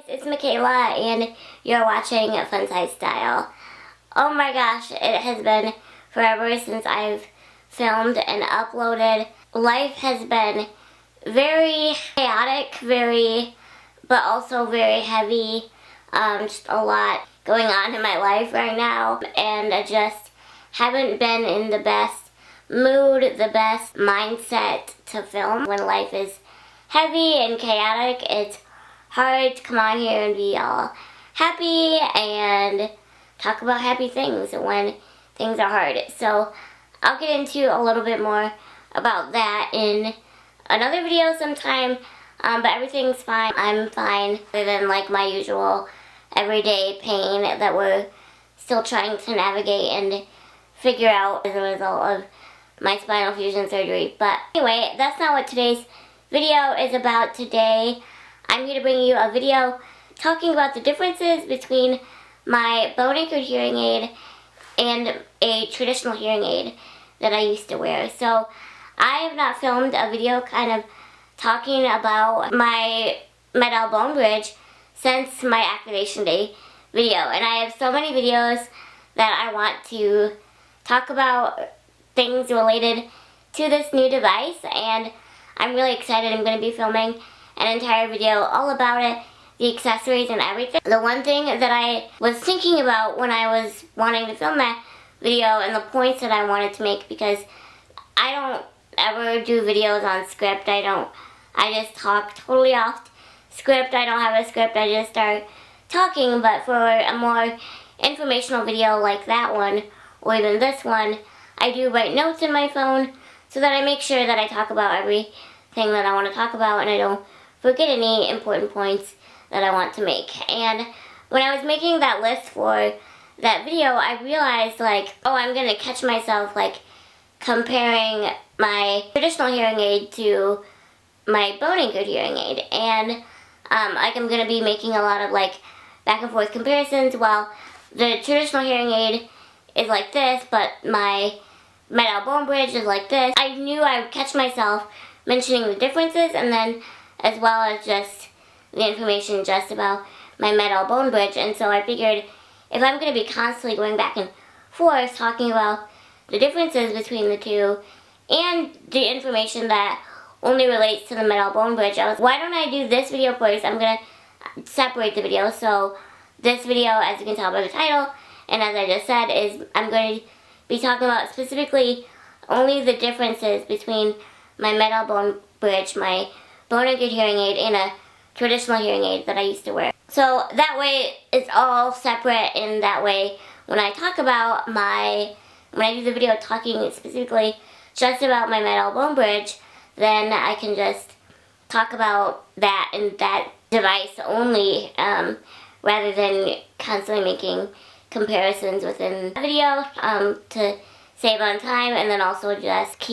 it's Michaela and you're watching FunsizedStyle. Oh my gosh, it has been forever since I've filmed and uploaded. Life has been very chaotic, but also very heavy. Just a lot going on in my life right now, and I just haven't been in the best mood, the best mindset to film. When life is heavy and chaotic, it's hard to come on here and be all happy and talk about happy things when things are hard. So I'll get into a little bit more about that in another video sometime, but everything's fine. I'm fine, other than like my usual everyday pain that we're still trying to navigate and figure out as a result of my spinal fusion surgery. But anyway, that's not what today's video is about. Today I'm here to bring you a video talking about the differences between my bone-anchored hearing aid and a traditional hearing aid that I used to wear. So I have not filmed a video kind of talking about my MED-EL BONEBRIDGE since my activation day video, and I have so many videos that I want to talk about things related to this new device, and I'm really excited. I'm going to be filming an entire video all about it, the accessories and everything. The one thing that I was thinking about when I was wanting to film that video and the points that I wanted to make, because I don't ever do videos on script. I just talk totally off script. I don't have a script. I just start talking. But for a more informational video like that one, or even this one, I do write notes in my phone so that I make sure that I talk about everything that I want to talk about and I don't forget any important points that I want to make. And when I was making that list for that video, I realized, like, oh, I'm going to catch myself, like, comparing my traditional hearing aid to my bone-anchored hearing aid. And like, I'm going to be making a lot of, like, back and forth comparisons. Well, the traditional hearing aid is like this, but my MED-EL BONEBRIDGE is like this. I knew I would catch myself mentioning the differences, and then as well as just the information just about my MED-EL BONEBRIDGE. And so I figured, if I'm going to be constantly going back and forth talking about the differences between the two and the information that only relates to the MED-EL BONEBRIDGE, I was, why don't I do this video first? I'm going to separate the video. So this video, as you can tell by the title, and as I just said, is I'm going to be talking about specifically only the differences between my MED-EL BONEBRIDGE, my bone-anchored hearing aid, and a traditional hearing aid that I used to wear. So that way it's all separate, and that way when I talk about when I do the video talking specifically just about my MED-EL BONEBRIDGE, then I can just talk about that and that device only, rather than constantly making comparisons within the video to save on time, and then also just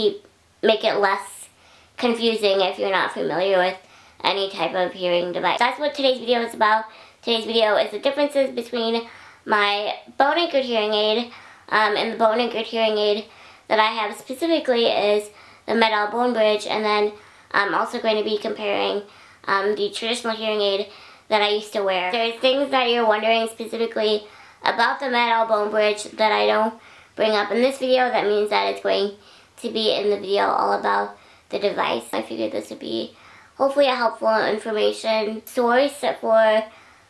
make it less confusing if you're not familiar with any type of hearing device. That's what today's video is about. Today's video is the differences between my bone-anchored hearing aid and the bone-anchored hearing aid that I have specifically is the MED-EL BONEBRIDGE, and then I'm also going to be comparing the traditional hearing aid that I used to wear. There's things that you're wondering specifically about the MED-EL BONEBRIDGE that I don't bring up in this video. That means that it's going to be in the video all about the device. I figured this would be hopefully a helpful information source for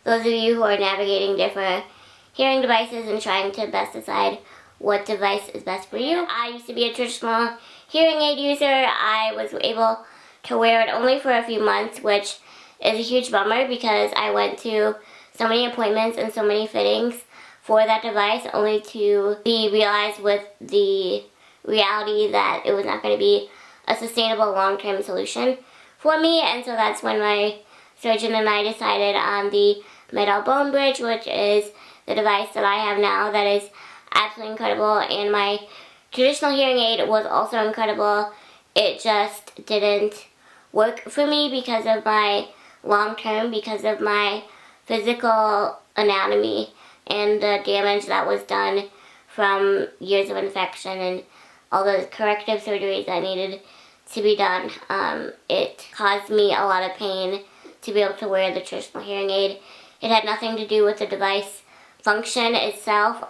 those of you who are navigating different hearing devices and trying to best decide what device is best for you. I used to be a traditional hearing aid user. I was able to wear it only for a few months, which is a huge bummer because I went to so many appointments and so many fittings for that device, only to be realized with the reality that it was not going to be a sustainable long-term solution for me. And so that's when my surgeon and I decided on the MED-EL BONEBRIDGE, which is the device that I have now that is absolutely incredible. And my traditional hearing aid was also incredible. It just didn't work for me because of my long-term, because of my physical anatomy and the damage that was done from years of infection and all the corrective surgeries that needed to be done. It caused me a lot of pain to be able to wear the traditional hearing aid. It had nothing to do with the device function itself.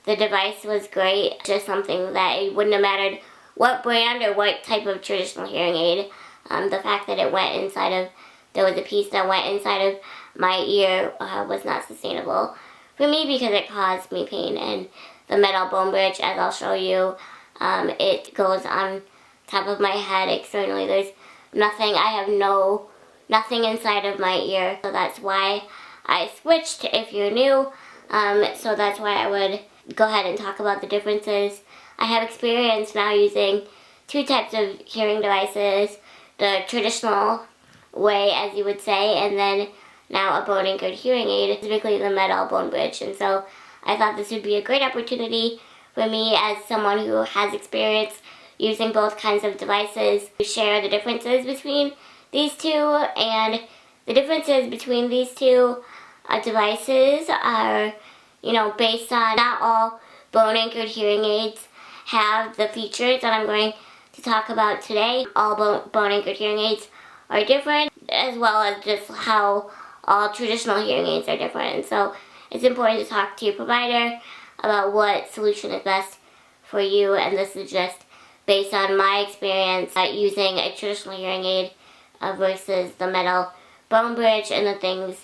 The device was great, just something that it wouldn't have mattered what brand or what type of traditional hearing aid. The fact that it went inside of, there was a piece that went inside of my ear was not sustainable for me because it caused me pain. And the MED-EL BoneBridge, as I'll show you, it goes on top of my head externally. There's nothing, I have nothing inside of my ear, so that's why I switched if you're new. So that's why I would go ahead and talk about the differences. I have experience now using two types of hearing devices, the traditional way, as you would say, and then now a bone-anchored hearing aid, specifically the MED-EL BoneBridge. And so I thought this would be a great opportunity for me as someone who has experience using both kinds of devices to share the differences between these two. And the differences between these two devices are, based on, not all bone-anchored hearing aids have the features that I'm going to talk about today. All bone-anchored hearing aids are different, as well as just how all traditional hearing aids are different. And so it's important to talk to your provider about what solution is best for you, and this is just based on my experience using a traditional hearing aid versus the MED-EL BoneBridge and the things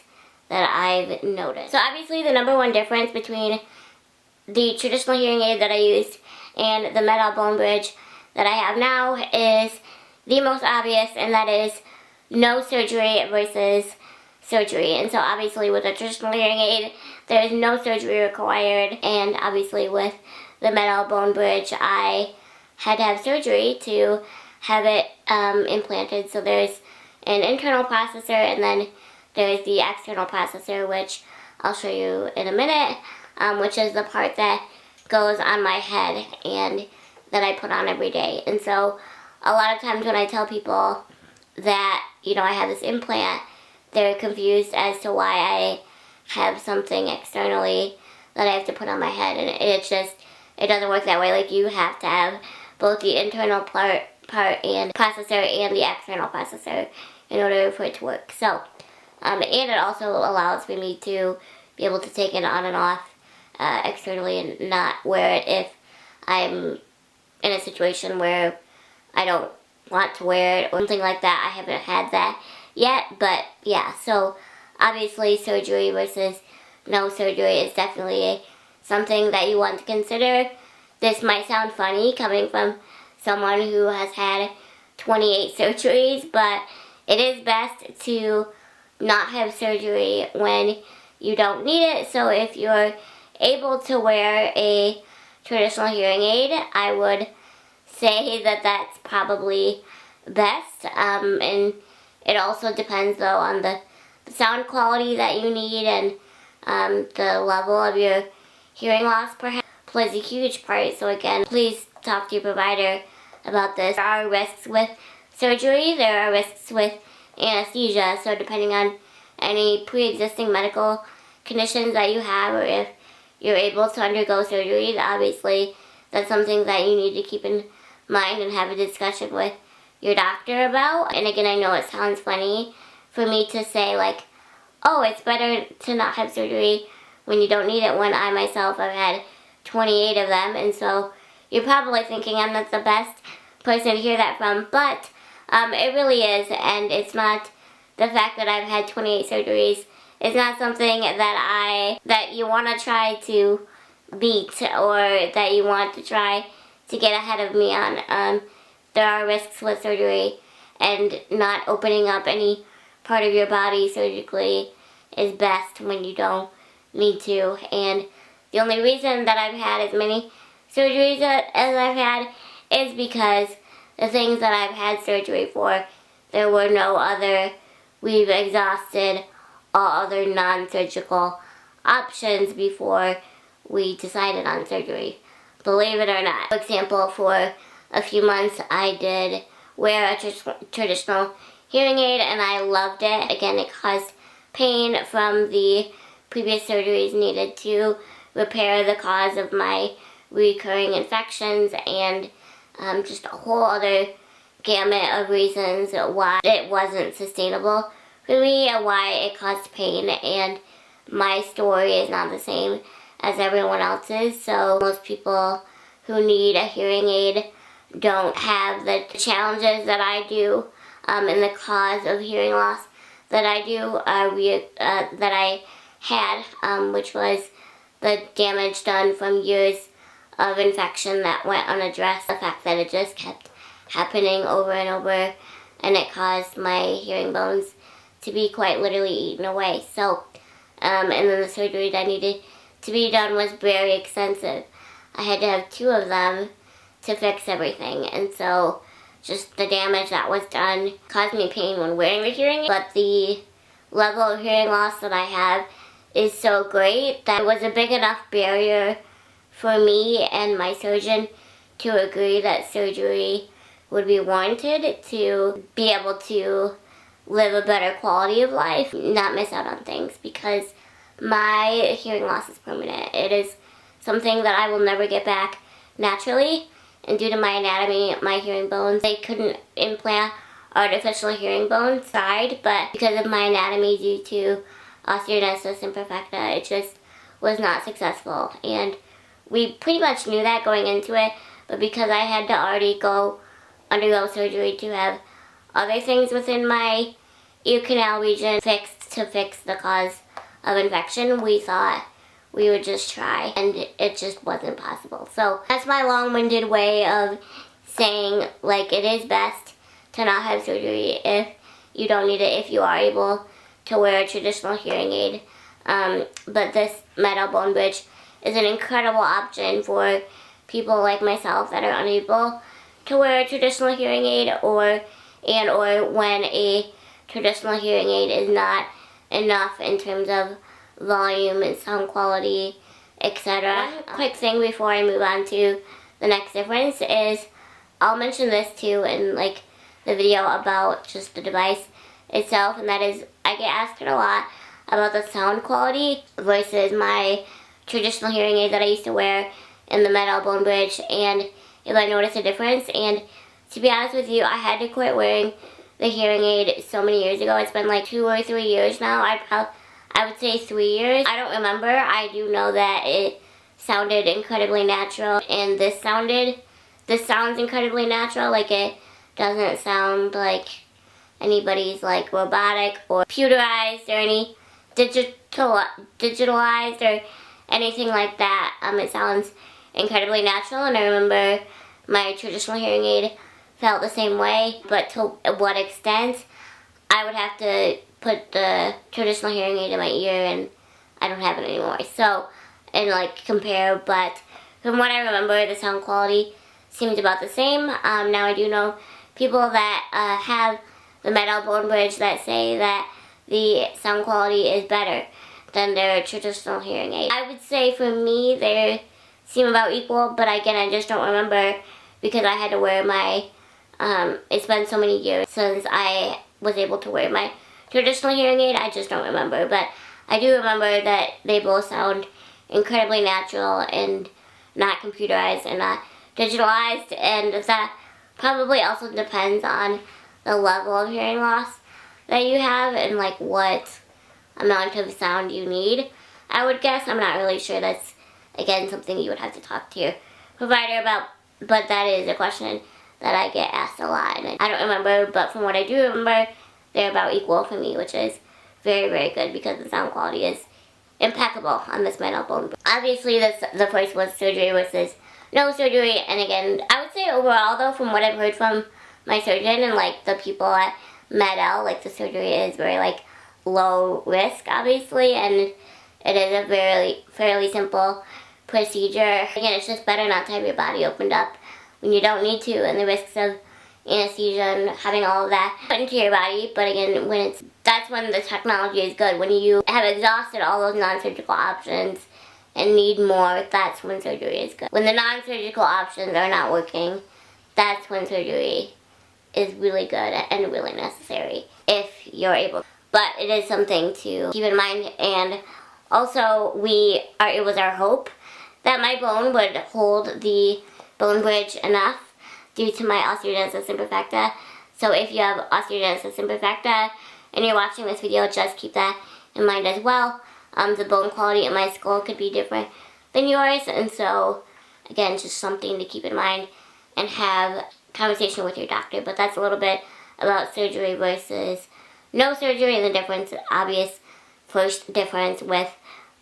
that I've noticed. So obviously the number one difference between the traditional hearing aid that I used and the MED-EL BoneBridge that I have now is the most obvious, and that is no surgery versus surgery. And so obviously with a traditional hearing aid, there is no surgery required, and obviously with the MED-EL BoneBridge, I had to have surgery to have it implanted. So there's an internal processor, and then there's the external processor, which I'll show you in a minute, which is the part that goes on my head and that I put on every day. And so a lot of times when I tell people that, I have this implant, they're confused as to why I have something externally that I have to put on my head. And it doesn't work that way. Like, you have to have both the internal part and processor and the external processor in order for it to work. So, and it also allows for me to be able to take it on and off externally and not wear it if I'm in a situation where I don't want to wear it or something like that. I haven't had that yet, but yeah, so obviously surgery versus no surgery is definitely something that you want to consider. This might sound funny coming from someone who has had 28 surgeries, but it is best to not have surgery when you don't need it. So if you're able to wear a traditional hearing aid, I would say that that's probably best. And it also depends though on the sound quality that you need, and the level of your hearing loss perhaps plays a huge part. So again, please talk to your provider about this. There are risks with surgery, there are risks with anesthesia, so depending on any pre-existing medical conditions that you have, or if you're able to undergo surgery, obviously that's something that you need to keep in mind and have a discussion with your doctor about. And again, I know it sounds funny for me to say like, oh, it's better to not have surgery when you don't need it, when I myself have had 28 of them. And so you're probably thinking I'm not the best person to hear that from, but it really is. And it's not, the fact that I've had 28 surgeries is not something that you want to try to beat, or that you want to try to get ahead of me on. There are risks with surgery, and not opening up any part of your body surgically is best when you don't need to. And the only reason that I've had as many surgeries as I've had is because the things that I've had surgery for, there were no other, we've exhausted all other non-surgical options before we decided on surgery, believe it or not. For example, for a few months I did wear a traditional hearing aid and I loved it. Again, it caused pain from the previous surgeries needed to repair the cause of my recurring infections, and just a whole other gamut of reasons why it wasn't sustainable for me and why it caused pain, and my story is not the same as everyone else's. So most people who need a hearing aid don't have the challenges that I do, and the cause of hearing loss that I do, that I had, which was the damage done from years of infection that went unaddressed. The fact that it just kept happening over and over, and it caused my hearing bones to be quite literally eaten away. So, and then the surgery that needed to be done was very extensive. I had to have 2 of them to fix everything, and so just the damage that was done caused me pain when wearing the hearing aid. But the level of hearing loss that I have is so great that it was a big enough barrier for me and my surgeon to agree that surgery would be warranted to be able to live a better quality of life, not miss out on things, because my hearing loss is permanent. It is something that I will never get back naturally, and due to my anatomy, my hearing bones, they couldn't implant artificial hearing bones side, but because of my anatomy due to osteogenesis imperfecta, it just was not successful. And we pretty much knew that going into it, but because I had to already undergo surgery to have other things within my ear canal region fixed to fix the cause of infection, we thought we would just try, and it just wasn't possible. So that's my long-winded way of saying, like, it is best to not have surgery if you don't need it, if you are able to wear a traditional hearing aid. But this MED-EL BoneBridge is an incredible option for people like myself that are unable to wear a traditional hearing aid, or when a traditional hearing aid is not enough in terms of volume and sound quality, etc. One quick thing before I move on to the next difference is, I'll mention this too in like the video about just the device itself, and that is, I get asked a lot about the sound quality versus my traditional hearing aid that I used to wear in the MED-EL BoneBridge, and if I notice a difference. And to be honest with you, I had to quit wearing the hearing aid so many years ago. It's been like 2 or 3 years now. I would say 3 years. I don't remember. I do know that it sounded incredibly natural, and this sounds incredibly natural. Like, it doesn't sound like anybody's like robotic or computerized or any digitalized or anything like that. It sounds incredibly natural, and I remember my traditional hearing aid felt the same way, but to what extent, I would have to put the traditional hearing aid in my ear, and I don't have it anymore. So, and like compare, but from what I remember, the sound quality seemed about the same. Now I do know people that have the MED-EL BoneBridge that say that the sound quality is better than their traditional hearing aid. I would say for me, they seem about equal, but again, I just don't remember because I had to wear my, it's been so many years since I was able to wear my traditional hearing aid, I just don't remember. But I do remember that they both sound incredibly natural and not computerized and not digitalized, and that probably also depends on the level of hearing loss that you have and like what amount of sound you need, I would guess. I'm not really sure. That's, again, something you would have to talk to your provider about, but that is a question that I get asked a lot, and I don't remember, but from what I do remember, they're about equal for me, which is very, very good because the sound quality is impeccable on this MED-EL BoneBridge. Obviously, the first was surgery versus no surgery, and again, I would say overall though, from what I've heard from my surgeon and like the people at MED-EL, like the surgery is very like low risk, obviously, and it is a fairly simple procedure. Again, it's just better not to have your body opened up when you don't need to, and the risks of anesthesia and having all of that put into your body. But again, that's when the technology is good. When you have exhausted all those non-surgical options and need more, that's when surgery is good. When the non-surgical options are not working, that's when surgery is really good and really necessary if you're able. But it is something to keep in mind, and also it was our hope that my bone would hold the bone bridge enough due to my osteogenesis imperfecta. So if you have osteogenesis imperfecta, and you're watching this video, just keep that in mind as well. The bone quality in my skull could be different than yours, and so again, just something to keep in mind and have conversation with your doctor. But that's a little bit about surgery versus no surgery, and the difference, obvious first difference with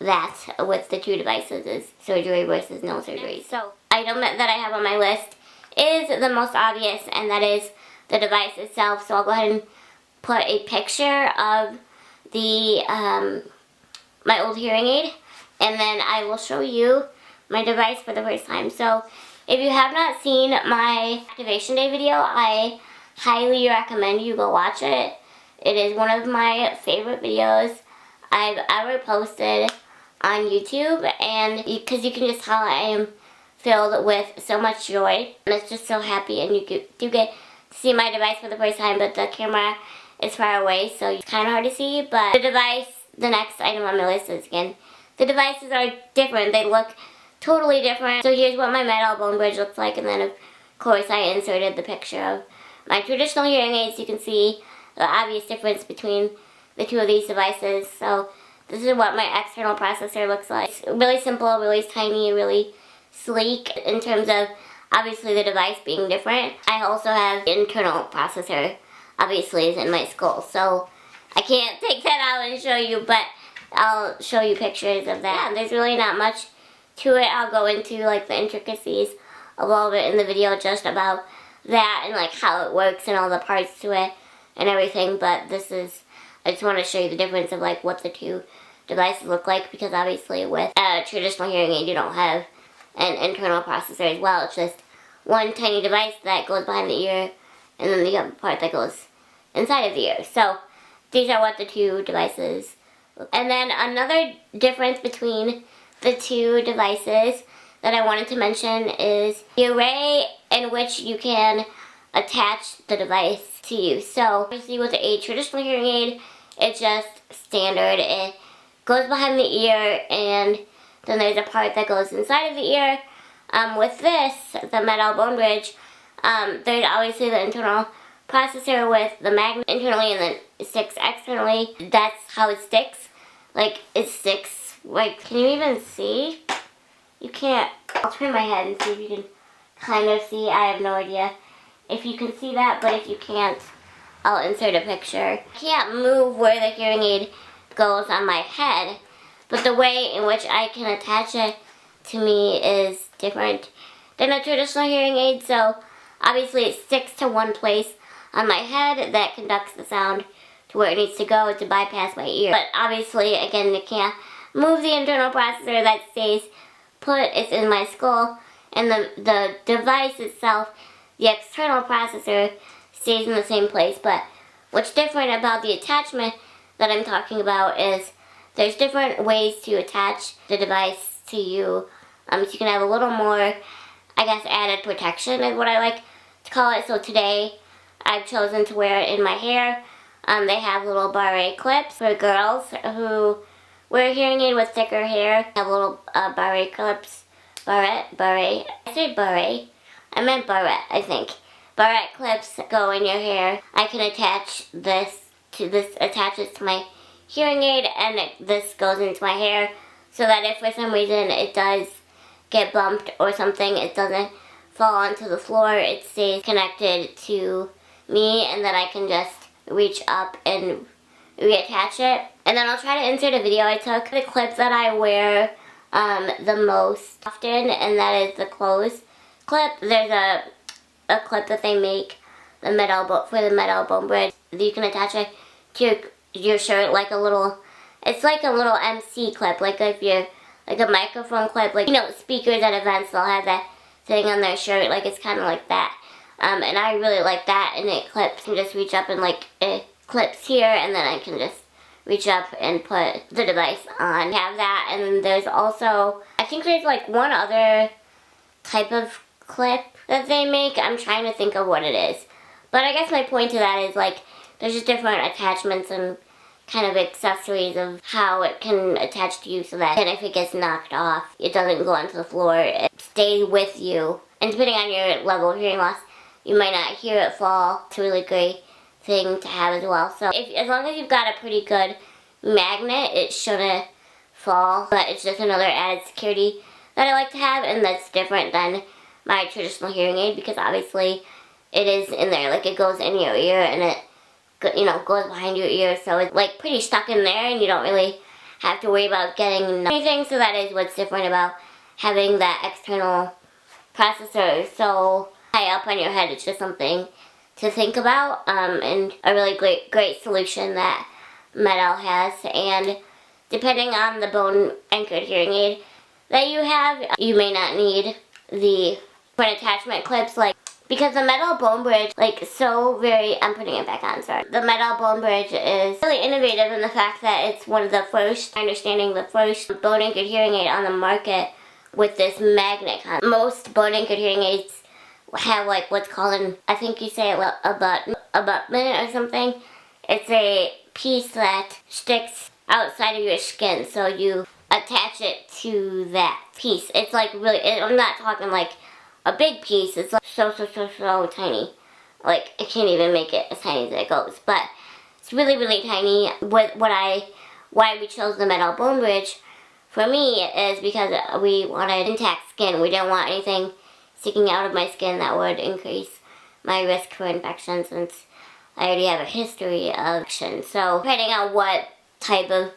that, with the two devices, is surgery versus no surgery. So, item that I have on my list is the most obvious, and that is the device itself. So I'll go ahead and put a picture of the my old hearing aid, and then I will show you my device for the first time. So if you have not seen my activation day video, I highly recommend you go watch it. It is one of my favorite videos I've ever posted on YouTube, and because you can just tell I am filled with so much joy, and it's just so happy, and you do get to see my device for the first time, but the camera is far away, so it's kind of hard to see. But the device, the next item on my list is, again, the devices are different. They look totally different. So here's what my MED-EL BoneBridge looks like, and then of course I inserted the picture of my traditional hearing aids. You can see the obvious difference between the two of these devices. So this is what my external processor looks like. It's really simple, really tiny, really sleek in terms of obviously the device being different. I also have internal processor, obviously, is in my skull. So I can't take that out and show you, but I'll show you pictures of that. There's really not much to it. I'll go into like the intricacies of all of it in the video, just about that and like how it works and all the parts to it and everything. But this is, I just want to show you the difference of like what the two devices look like, because obviously with a traditional hearing aid you don't have an internal processor as well. It's just one tiny device that goes behind the ear, and then the other part that goes inside of the ear. So these are what the two devices look like. And then another difference between the two devices that I wanted to mention is the array in which you can attach the device to you. So obviously with a traditional hearing aid, it's just standard. It goes behind the ear, and then there's a part that goes inside of the ear. With this, the MED-EL BoneBridge, there's obviously the internal processor with the magnet internally, and then it sticks externally. That's how it sticks. Like, it sticks, like, can you even see? You can't. I'll turn my head and see if you can kind of see. I have no idea if you can see that, but if you can't, I'll insert a picture. I can't move where the hearing aid goes on my head, but the way in which I can attach it to me is different than a traditional hearing aid. So obviously it sticks to one place on my head that conducts the sound to where it needs to go to bypass my ear. But obviously, again, you can't move the internal processor. That stays put. It's in my skull, and the device itself, the external processor, stays in the same place. But what's different about the attachment that I'm talking about is there's different ways to attach the device to you. So you can have a little more, I guess, added protection is what I like to call it. So today I've chosen to wear it in my hair. They have little barrette clips for girls who wear a hearing aid with thicker hair. They have little barrette clips. Barrette. I say barrette. I meant barrette, I think. Barrette clips go in your hair. I can attach this to this, attaches to my hearing aid, and this goes into my hair, so that if for some reason it does get bumped or something, it doesn't fall onto the floor. It stays connected to me, and then I can just reach up and reattach it. And then I'll try to insert a video. I took the clip that I wear the most often, and that is the clothes clip. There's a clip that they make for the MED-EL BoneBridge. You can attach it to your shirt like a little, it's like a little MC clip, like if you're, like a microphone clip, like, you know, speakers at events, they'll have that thing on their shirt, like it's kind of like that. And I really like that, and it clips, and just reach up and like, it clips here, and then I can just reach up and put the device on. I have that, and there's also, I think there's like one other type of clip that they make. I'm trying to think of what it is. But I guess my point to that is like, there's just different attachments and kind of accessories of how it can attach to you, so that if it gets knocked off, it doesn't go onto the floor, it stays with you. And depending on your level of hearing loss, you might not hear it fall to a really great thing to have as well. So as long as you've got a pretty good magnet, it shouldn't fall. But it's just another added security that I like to have, and that's different than my traditional hearing aid, because obviously it is in there, like it goes in your ear and it, you know, goes behind your ear, so it's like pretty stuck in there and you don't really have to worry about getting anything. So that is what's different about having that external processor so high up on your head. It's just something to think about, and a really great solution that MED-EL has. And depending on the bone anchored hearing aid that you have, you may not need the different attachment clips, like, because the MED-EL Bonebridge, like, so very, I'm putting it back on, sorry. The MED-EL Bonebridge is really innovative in the fact that it's one of the first, my understanding, the first bone anchored hearing aid on the market with this magnet. Most bone anchored hearing aids have like what's called an, I think you say it, abutment or something. It's a piece that sticks outside of your skin, so you attach it to that piece. It's like really, I'm not talking like a big piece, it's like so tiny. Like, I can't even make it as tiny as it goes, but it's really tiny. Why we chose the MED-EL Bonebridge for me is because we wanted intact skin. We didn't want anything sticking out of my skin that would increase my risk for infection, since I already have a history of infection. So depending on what type of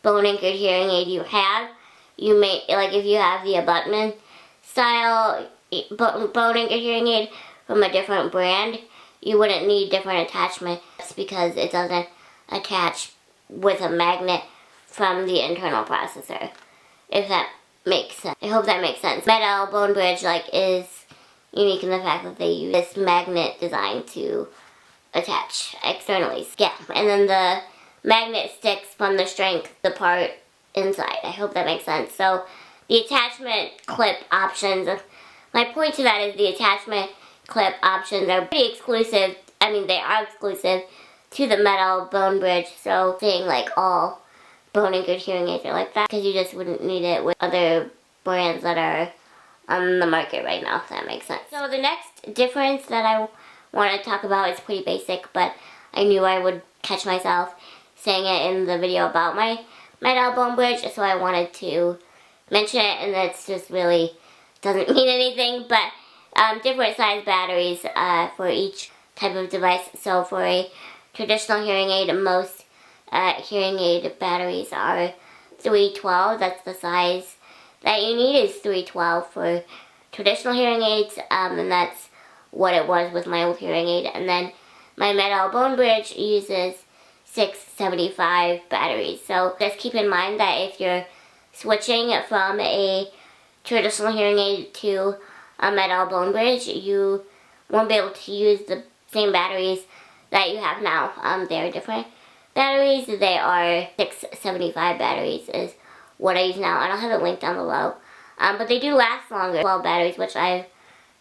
bone anchored hearing aid you have, you may, like if you have the abutment style bone anchored hearing aid from a different brand, you wouldn't need different attachments because it doesn't attach with a magnet from the internal processor. If that makes sense. I hope that makes sense. MED-EL Bonebridge, like, is unique in the fact that they use this magnet design to attach externally. Yeah, and then the magnet sticks from the strength, the part inside. I hope that makes sense. So the attachment clip options, my point to that is the attachment clip options are pretty exclusive. I mean, they are exclusive to the MED-EL Bonebridge. So saying like all bone anchored hearing aids are like that, because you just wouldn't need it with other brands that are on the market right now, if that makes sense. So the next difference that I want to talk about is pretty basic, but I knew I would catch myself saying it in the video about my MED-EL Bonebridge, so I wanted to mention it, and that's just really doesn't mean anything, but different size batteries for each type of device. So for a traditional hearing aid, most hearing aid batteries are 312. That's the size that you need, is 312 for traditional hearing aids, and that's what it was with my old hearing aid. And then my MED-EL Bonebridge uses 675 batteries. So just keep in mind that if you're switching from a traditional hearing aid to a MED-EL Bonebridge, you won't be able to use the same batteries that you have now. They're different batteries. They are 675 batteries is what I use now, and I'll have it linked down below. But they do last longer, 12 batteries, which I've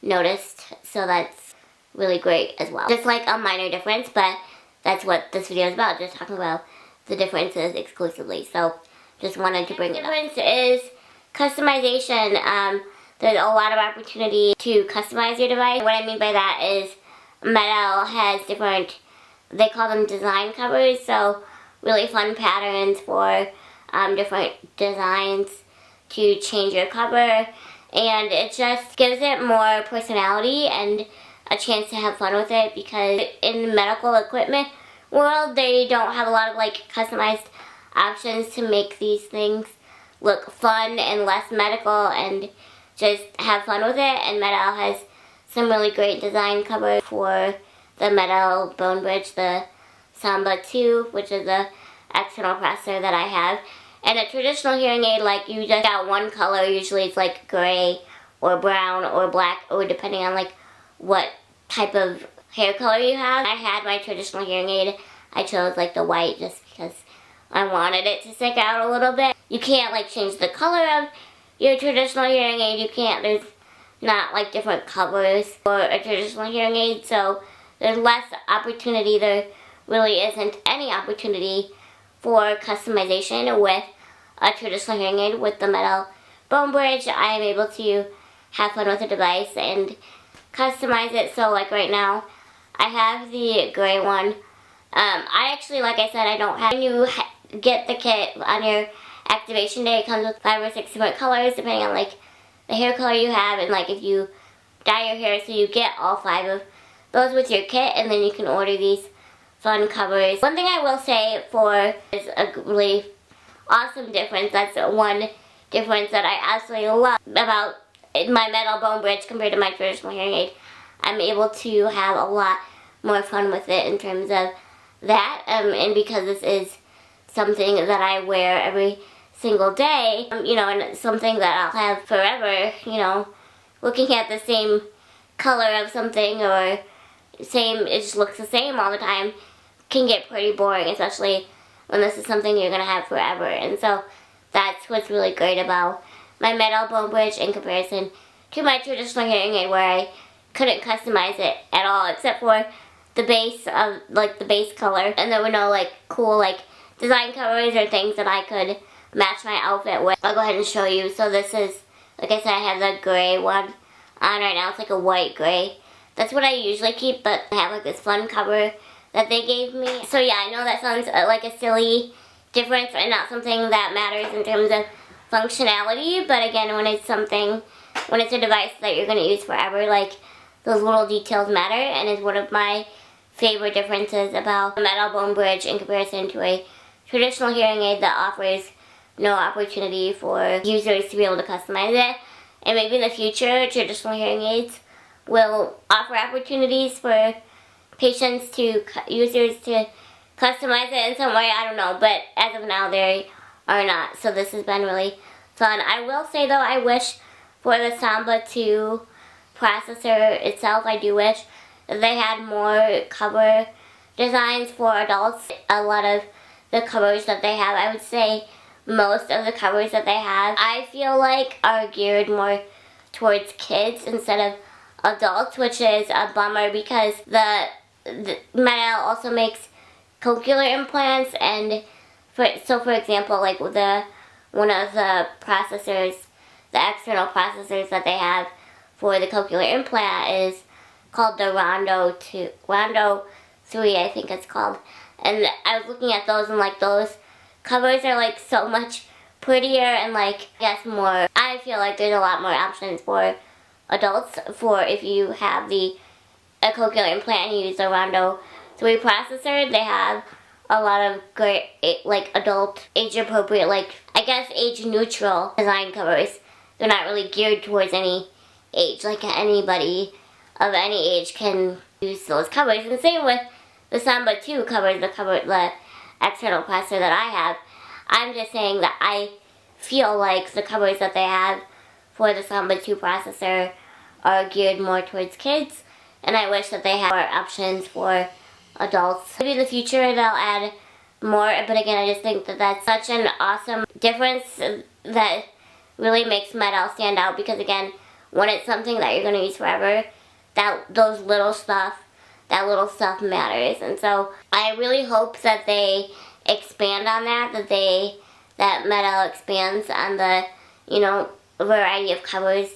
noticed, so that's really great as well. Just like a minor difference, but that's what this video is about, just talking about the differences exclusively. So just wanted to bring it up. The difference is customization. There's a lot of opportunity to customize your device. What I mean by that is MED-EL has different, they call them design covers, so really fun patterns for different designs to change your cover, and it just gives it more personality and a chance to have fun with it, because in the medical equipment world, they don't have a lot of like customized options to make these things look fun and less medical and just have fun with it. And MED-EL has some really great design covers for the MED-EL Bonebridge, the Samba 2, which is the external processor that I have. And a traditional hearing aid, like, you just got one color. Usually it's like gray or brown or black, or depending on like what type of hair color you have. I had my traditional hearing aid, I chose like the white just because I wanted it to stick out a little bit. You can't like change the color of your traditional hearing aid. You can't, there's not like different colors for a traditional hearing aid, so there's less opportunity. There really isn't any opportunity for customization with a traditional hearing aid. With the MED-EL Bonebridge, I am able to have fun with the device and customize it. So like right now, I have the gray one I actually, like I said, I don't have, when you get the kit on your activation day, it comes with 5 or 6 different colors depending on like the hair color you have, and like if you dye your hair, so you get all 5 of those with your kit, and then you can order these fun covers. One thing I will say is a really awesome difference. That's one difference that I absolutely love about my MED-EL Bonebridge compared to my traditional hearing aid. I'm able to have a lot more fun with it in terms of that, and because this is something that I wear every single day, you know, and something that I'll have forever, you know, looking at the same color of something or it just looks the same all the time can get pretty boring, especially when this is something you're going to have forever. And so that's what's really great about my MED-EL Bonebridge in comparison to my traditional hearing aid, where I couldn't customize it at all except for the base of like the base color, and there were no like cool like design covers or things that I could match my outfit with. I'll go ahead and show you. So this is, like I said, I have the gray one on right now. It's like a white gray. That's what I usually keep, but I have like this fun cover that they gave me. So yeah, I know that sounds like a silly difference and not something that matters in terms of functionality, but again, when it's a device that you're going to use forever, like those little details matter, and is one of my favorite differences about the MED-EL Bonebridge in comparison to a traditional hearing aid that offers no opportunity for users to be able to customize it. And maybe in the future, traditional hearing aids will offer opportunities for users to customize it in some way. I don't know, but as of now, they are not. So this has been really fun. I will say though, I wish for the Samba 2 processor itself, I do wish that they had more cover designs for adults. A lot of the covers that they have, I would say most of the covers that they have, I feel like are geared more towards kids instead of adults, which is a bummer because the MED-EL also makes cochlear implants, and for example, like one of the processors, the external processors that they have for the cochlear implant is called the Rondo 3, I think it's called. And I was looking at those, and like those covers are like so much prettier and like I guess more. I feel like there's a lot more options for adults for if you have a cochlear implant and you use the Rondo 3 processor. They have a lot of great like adult, age appropriate, like I guess age neutral design covers. They're not really geared towards any age, like anybody of any age can use those covers. And the same with the Samba 2 covers, the external processor that I have. I'm just saying that I feel like the covers that they have for the Samba 2 processor are geared more towards kids, and I wish that they had more options for adults. Maybe in the future they'll add more, but again, I just think that that's such an awesome difference that really makes MED-EL stand out, because again, when it's something that you're going to use forever, that little stuff matters. And so I really hope that they expand on that, that MED-EL expands on the, you know, variety of covers,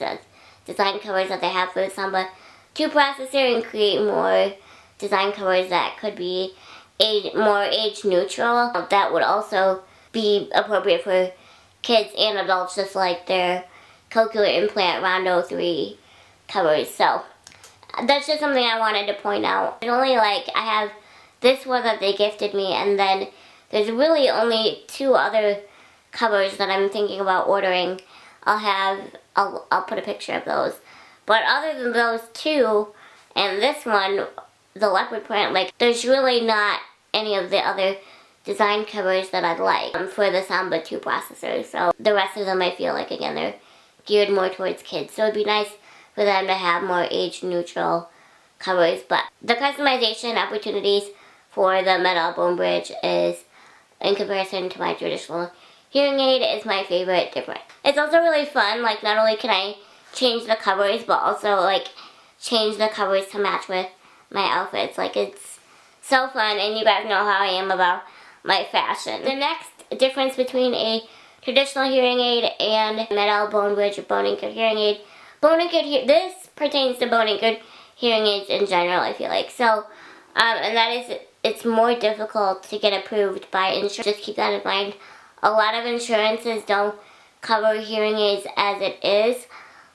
design covers that they have for the Samba 2 processor, and create more design covers that could be more age neutral, that would also be appropriate for kids and adults, just like their cochlear implant Rondo 3 covers. So that's just something I wanted to point out. I have this one that they gifted me, and then there's really only 2 other covers that I'm thinking about ordering. I'll put a picture of those. But other than those 2 and this one, the leopard print, like there's really not any of the other design covers that I'd like for the Samba 2 processor. So the rest of them, I feel like, again, they're geared more towards kids. So it'd be nice for them to have more age neutral covers. But the customization opportunities for the MED-EL Bonebridge is, in comparison to my traditional hearing aid, is my favorite difference. It's also really fun, like not only can I change the covers, but also like change the covers to match with my outfits. Like it's so fun, and you guys know how I am about my fashion. The next difference between a traditional hearing aid and MED-EL Bonebridge or bone-anchored hearing aid. This pertains to bone-anchored hearing aids in general, I feel like. So, and that is it's more difficult to get approved by insurance. Just keep that in mind. A lot of insurances don't cover hearing aids as it is,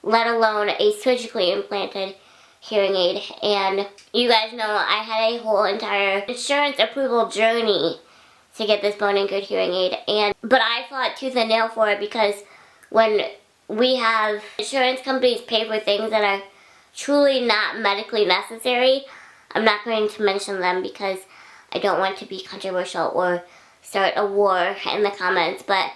let alone a surgically implanted hearing aid. And you guys know I had a whole entire insurance approval journey to get this bone and grid hearing aid, but I fought tooth and nail for it, because when we have insurance companies pay for things that are truly not medically necessary, I'm not going to mention them because I don't want to be controversial or start a war in the comments, but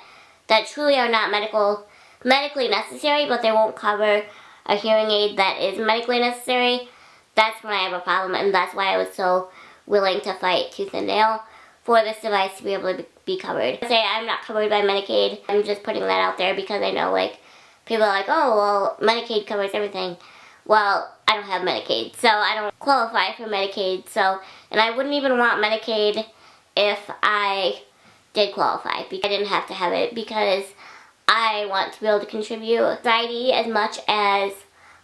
that truly are not medically necessary, but they won't cover a hearing aid that is medically necessary. That's when I have a problem, and that's why I was so willing to fight tooth and nail for this device to be able to be covered. Say I'm not covered by Medicaid. I'm just putting that out there because I know, like, people are like, oh, well, Medicaid covers everything. Well, I don't have Medicaid, so I don't qualify for Medicaid. So, and I wouldn't even want Medicaid if I did qualify, because I didn't have to have it, because I want to be able to contribute society as much as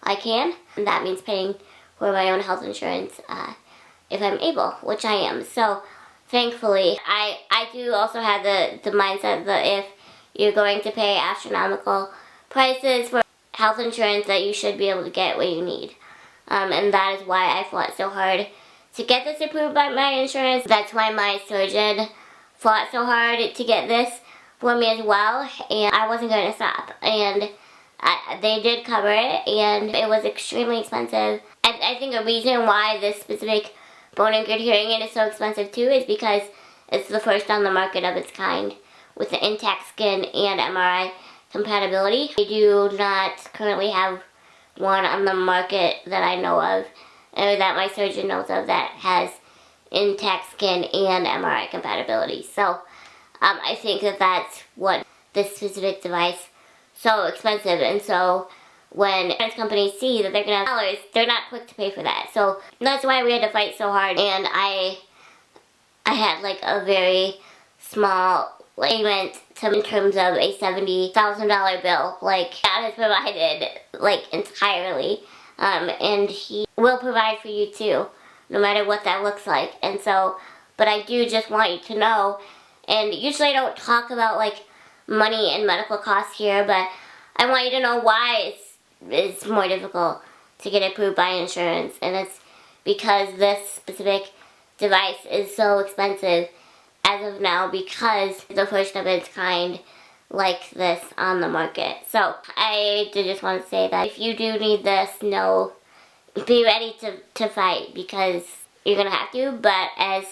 I can. And that means paying for my own health insurance if I'm able, which I am. So thankfully, I do also have the mindset that if you're going to pay astronomical prices for health insurance, that you should be able to get what you need. And that is why I fought so hard to get this approved by my insurance. That's why my surgeon fought so hard to get this for me as well, and I wasn't going to stop. And they did cover it, and it was extremely expensive. I think a reason why this specific bone and grid hearing aid is so expensive too is because it's the first on the market of its kind with the intact skin and MRI compatibility. We do not currently have one on the market that I know of, or that my surgeon knows of, that has intact skin and MRI compatibility. So I think that that's what this specific device so expensive. And so when insurance companies see that they're going to have dollars, they're not quick to pay for that. So that's why we had to fight so hard. And I had like a very small payment in terms of a $70,000 bill. Like, God has provided like entirely, and He will provide for you too, no matter what that looks like. And so, but I do just want you to know, and usually I don't talk about like money and medical costs here, but I want you to know why it's more difficult to get approved by insurance, and it's because this specific device is so expensive as of now, because it's the first of its kind like this on the market. So I did just want to say that if you do need this, be ready to fight, because you're gonna have to, but as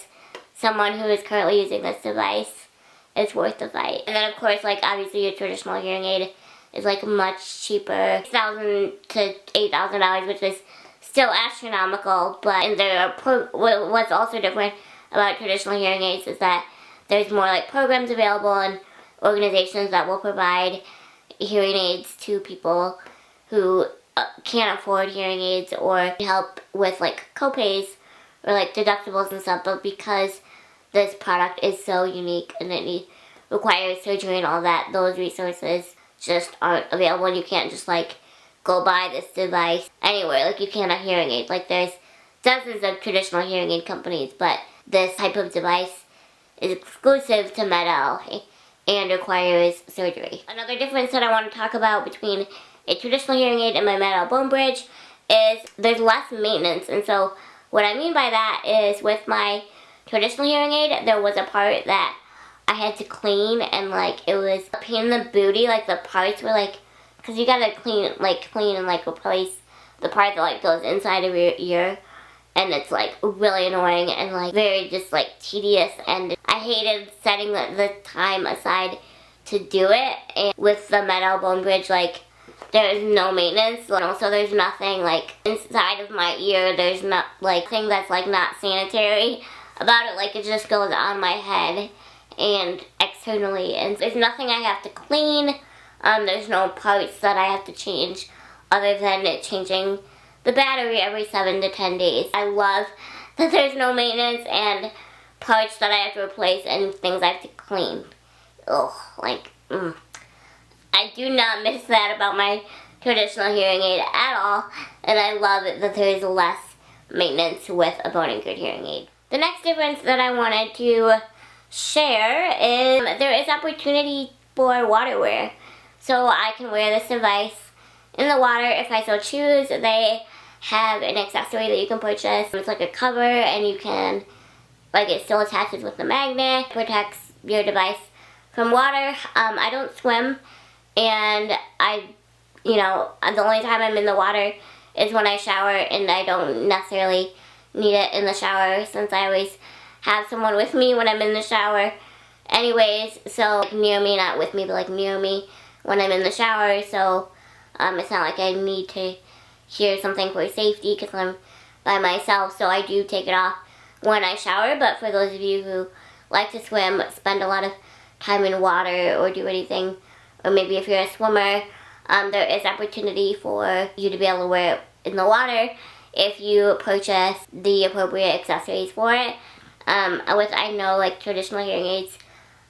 someone who is currently using this device, it's worth the fight. And then of course, like, obviously your traditional hearing aid is like much cheaper, $6,000 to $8,000, which is still astronomical. But what's also different about traditional hearing aids is that there's more like programs available and organizations that will provide hearing aids to people who can't afford hearing aids, or help with like copays or like deductibles and stuff. But because this product is so unique and it requires surgery and all that, those resources just aren't available, and you can't just like go buy this device anywhere like you can a hearing aid. Like, there's dozens of traditional hearing aid companies, but this type of device is exclusive to MED-EL and requires surgery. Another difference that I want to talk about between a traditional hearing aid and my MED-EL Bonebridge is there's less maintenance. And so what I mean by that is, with my traditional hearing aid, there was a part that I had to clean, and like it was a pain in the booty. Like, the parts were like, because you gotta clean and like replace the part that like goes inside of your ear, and it's like really annoying and like very just like tedious, and I hated setting the time aside to do it. And with the MED-EL Bonebridge, like, there is no maintenance, and also there's nothing like inside of my ear. There's not like thing that's like not sanitary about it. Like, it just goes on my head and externally, and there's nothing I have to clean. There's no parts that I have to change other than changing the battery every 7 to 10 days. I love that there's no maintenance and parts that I have to replace and things I have to clean. Ugh, like, I do not miss that about my traditional hearing aid at all, and I love it that there is less maintenance with a bone and grid hearing aid. The next difference that I wanted to share is there is opportunity for water wear. So I can wear this device in the water if I so choose. They have an accessory that you can purchase. It's like a cover, and you can, like, it still attaches with the magnet. It protects your device from water. I don't swim, and the only time I'm in the water is when I shower, and I don't necessarily need it in the shower since I always have someone with me when I'm in the shower anyways. So, like, near me, not with me, but like near me when I'm in the shower. So it's not like I need to hear something for safety because I'm by myself. So I do take it off when I shower. But for those of you who like to swim, spend a lot of time in water, or do anything, or maybe if you're a swimmer, there is opportunity for you to be able to wear it in the water if you purchase the appropriate accessories for it. I know, like, traditional hearing aids,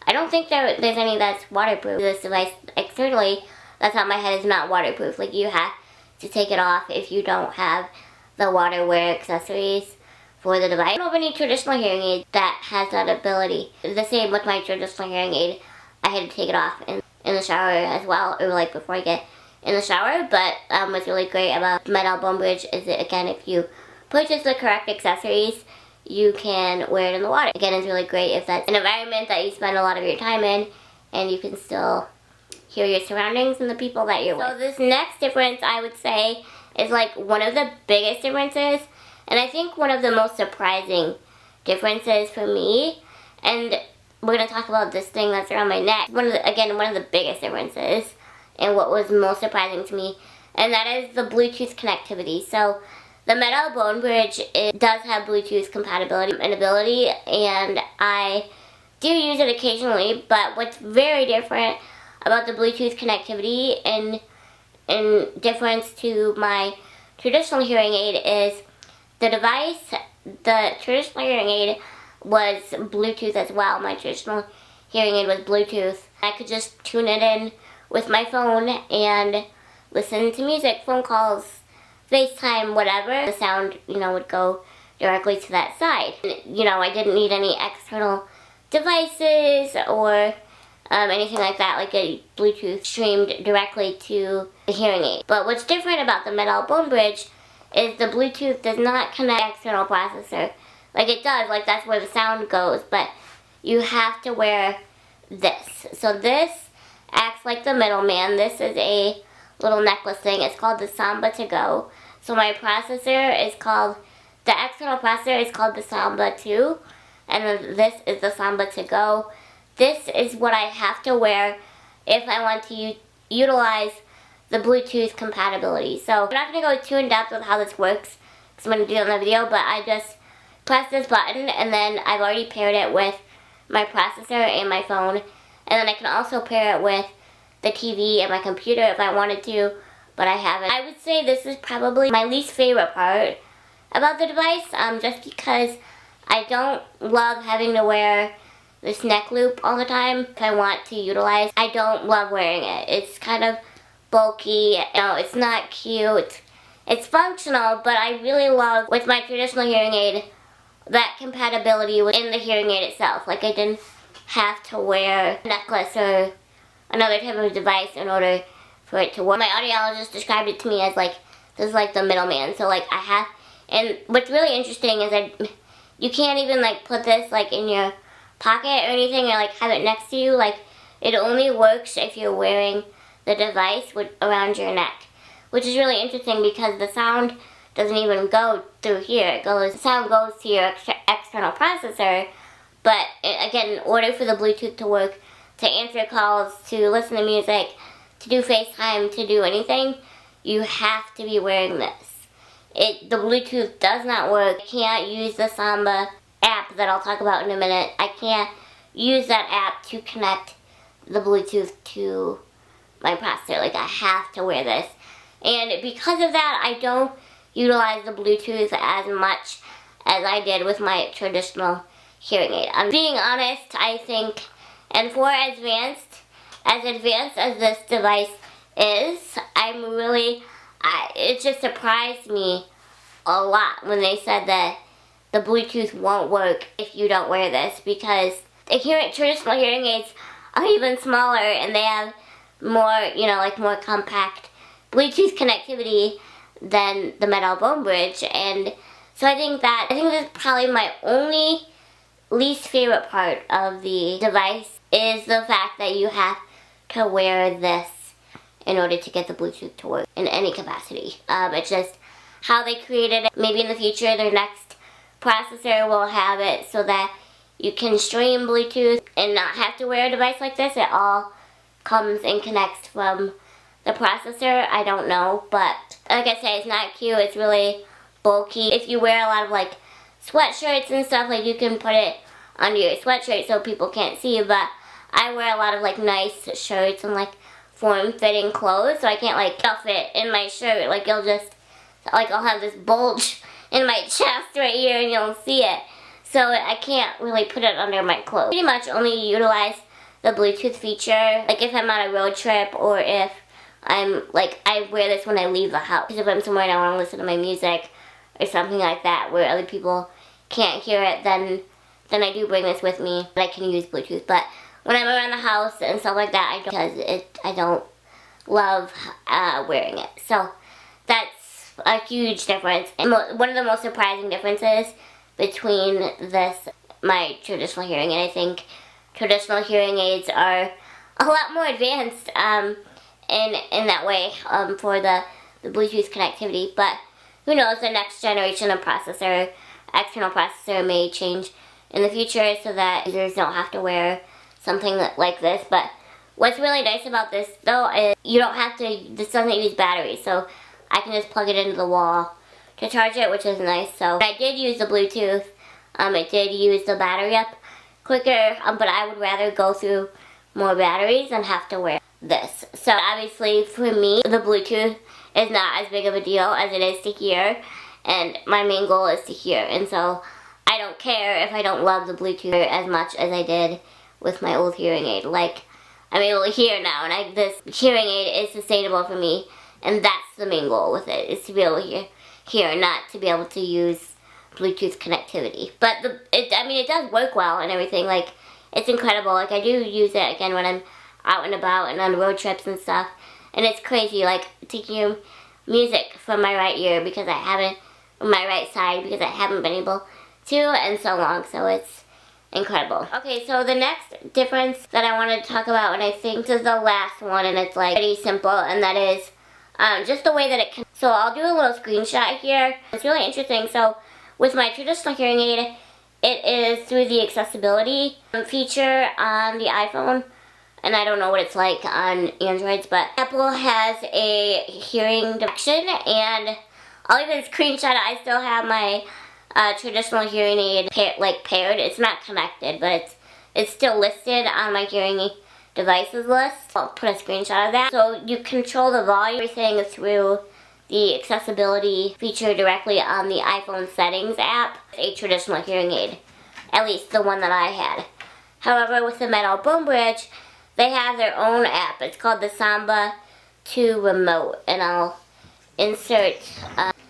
I don't think there's any that's waterproof. This device, externally, that's on my head, is not waterproof. Like, you have to take it off if you don't have the water wear accessories for the device. I don't have any traditional hearing aid that has that ability. The same with my traditional hearing aid. I had to take it off in the shower as well, or like before I get in the shower. But what's really great about MED-EL BONEBRIDGE is that, again, if you purchase the correct accessories, you can wear it in the water. Again, it's really great if that's an environment that you spend a lot of your time in, and you can still hear your surroundings and the people that you're with. So this next difference, I would say, is like one of the biggest differences, and I think one of the most surprising differences for me. And we're going to talk about this thing that's around my neck. One of the biggest differences, and what was most surprising to me, and that is the Bluetooth connectivity. So the MED-EL BONEBRIDGE, it does have Bluetooth compatibility and ability, and I do use it occasionally. But what's very different about the Bluetooth connectivity, in difference to my traditional hearing aid, is the device. The traditional hearing aid was Bluetooth as well. My traditional hearing aid was Bluetooth. I could just tune it in with my phone and listen to music, phone calls, FaceTime, whatever. The sound, would go directly to that side. And, I didn't need any external devices or anything like that, like a Bluetooth streamed directly to the hearing aid. But what's different about the MED-EL BONEBRIDGE is the Bluetooth does not connect external processor. Like it does, like that's where the sound goes, but you have to wear this. So this acts like the middleman. This is a little necklace thing. It's called the Samba to Go. So my processor is called, the external processor is called the Samba 2, and then this is the Samba to Go. This is what I have to wear if I want to utilize the Bluetooth compatibility. So I'm not going to go too in depth with how this works because I'm going to do it in the video, but I just press this button, and then I've already paired it with my processor and my phone, and then I can also pair it with the TV and my computer if I wanted to, but I haven't. I would say this is probably my least favorite part about the device, just because I don't love having to wear this neck loop all the time if I want to utilize. I don't love wearing it. It's kind of bulky, it's not cute. It's functional, but I really love, with my traditional hearing aid, that compatibility within the hearing aid itself. Like I didn't have to wear a necklace or another type of device in order for it to work. My audiologist described it to me as like, this is like the middleman. So like I have, and what's really interesting is that you can't even like put this like in your pocket or anything, or like have it next to you. Like it only works if you're wearing the device around your neck, which is really interesting because the sound doesn't even go through here. The sound goes to your external processor, but again, in order for the Bluetooth to work, to answer calls, to listen to music, to do FaceTime, to do anything, you have to be wearing this. The Bluetooth does not work. I can't use the Samba app that I'll talk about in a minute. I can't use that app to connect the Bluetooth to my processor. Like I have to wear this. And because of that, I don't utilize the Bluetooth as much as I did with my traditional hearing aid. I'm being honest, I think, and for as advanced as this device is, it just surprised me a lot when they said that the Bluetooth won't work if you don't wear this, because the traditional hearing aids are even smaller and they have more, you know, like more compact Bluetooth connectivity than the MED-EL BoneBridge. And so I think this is probably my only least favorite part of the device, is the fact that you have to wear this in order to get the Bluetooth to work in any capacity. It's just how they created it. Maybe in the future their next processor will have it so that you can stream Bluetooth and not have to wear a device like this. It all comes and connects from the processor. I don't know, but like I say, it's not cute. It's really bulky. If you wear a lot of like sweatshirts and stuff, like you can put it under your sweatshirt so people can't see you, but I wear a lot of like nice shirts and like form-fitting clothes, so I can't like stuff it in my shirt. Like you'll just, like I'll have this bulge in my chest right here and you'll see it. So I can't really put it under my clothes. Pretty much only utilize the Bluetooth feature, like if I'm on a road trip, or if I'm like, I wear this when I leave the house. Because if I'm somewhere and I want to listen to my music or something like that where other people can't hear it, then I do bring this with me. But I can use Bluetooth. But when I'm around the house and stuff like that, I don't love wearing it. So that's a huge difference. And one of the most surprising differences between this, my traditional hearing aid. I think traditional hearing aids are a lot more advanced in that way for the Bluetooth connectivity. But who knows, the next generation of processor, external processor, may change in the future so that users don't have to wear something like this. But what's really nice about this though is you don't have to, this doesn't use batteries, so I can just plug it into the wall to charge it, which is nice. So I did use the Bluetooth, it did use the battery up quicker, but I would rather go through more batteries than have to wear this. So obviously for me, the Bluetooth is not as big of a deal as it is to hear, and my main goal is to hear. And so I don't care if I don't love the Bluetooth as much as I did with my old hearing aid. Like, I'm able to hear now, and this hearing aid is sustainable for me, and that's the main goal with it, is to be able to hear, not to be able to use Bluetooth connectivity. But it does work well and everything. Like, it's incredible. Like, I do use it again when I'm out and about and on road trips and stuff, and it's crazy, like, to hear music from my right ear because I haven't, my right side, because I haven't been able to in so long. So it's incredible. Okay, so the next difference that I wanted to talk about, and I think this is the last one, and it's like pretty simple, and that is just the way that it can. So I'll do a little screenshot here. It's really interesting. So with my traditional hearing aid, it is through the accessibility feature on the iPhone, and I don't know what it's like on Androids, but Apple has a hearing detection, and I'll even screenshot it. I still have my traditional hearing aid paired. It's not connected, but it's still listed on my hearing aid devices list. I'll put a screenshot of that. So you control the volume, everything through the accessibility feature directly on the iPhone settings app. A traditional hearing aid, at least the one that I had. However, with the MED-EL BoneBridge, they have their own app. It's called the Samba 2 Remote, and I'll insert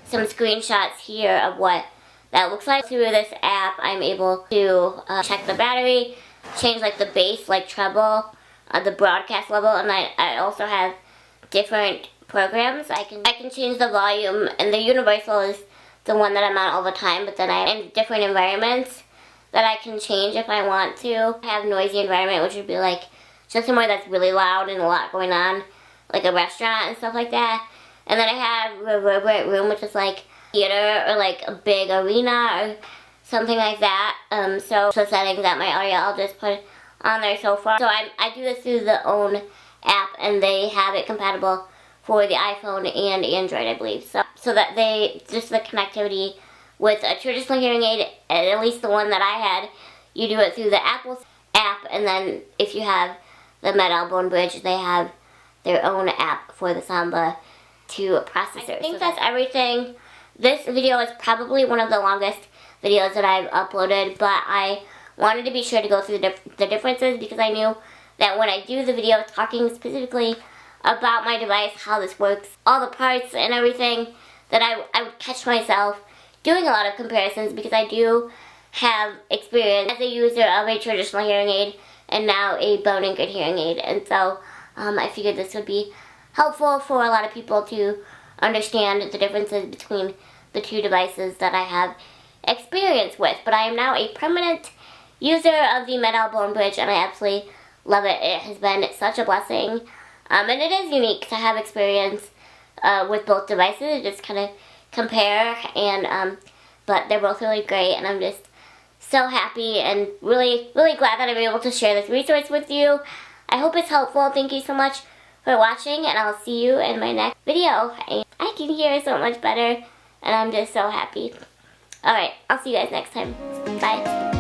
some screenshots here of what that looks like. Through this app, I'm able to check the battery, change like the bass, like treble, the broadcast level, and I also have different programs. I can change the volume, and the universal is the one that I'm on all the time, but then I have in different environments that I can change if I want to. I have noisy environment, which would be like just somewhere that's really loud and a lot going on, like a restaurant and stuff like that. And then I have reverberant room, which is like theater or like a big arena or something like that. So settings at my audio, I'll just put on there so far. So I do this through the own app, and they have it compatible for the iPhone and Android, I believe. So that just the connectivity with a traditional hearing aid, at least the one that I had, you do it through the Apple app, and then if you have the MED-EL BoneBridge, they have their own app for the Samba 2 processor. I think that's everything. This video is probably one of the longest videos that I've uploaded, but I wanted to be sure to go through the differences, because I knew that when I do the video talking specifically about my device, how this works, all the parts and everything, that I would catch myself doing a lot of comparisons because I do have experience as a user of a traditional hearing aid and now a bone and grid hearing aid, and so I figured this would be helpful for a lot of people to understand the differences between the two devices that I have experience with. But I am now a permanent user of the MED-EL BoneBridge, and I absolutely love it. It has been such a blessing, and it is unique to have experience with both devices, just kind of compare, and but they're both really great, and I'm just so happy and really glad that I'm able to share this resource with you. I hope it's helpful. Thank you so much for watching, and I'll see you in my next video. And I can hear so much better, and I'm just so happy. Alright, I'll see you guys next time. Bye.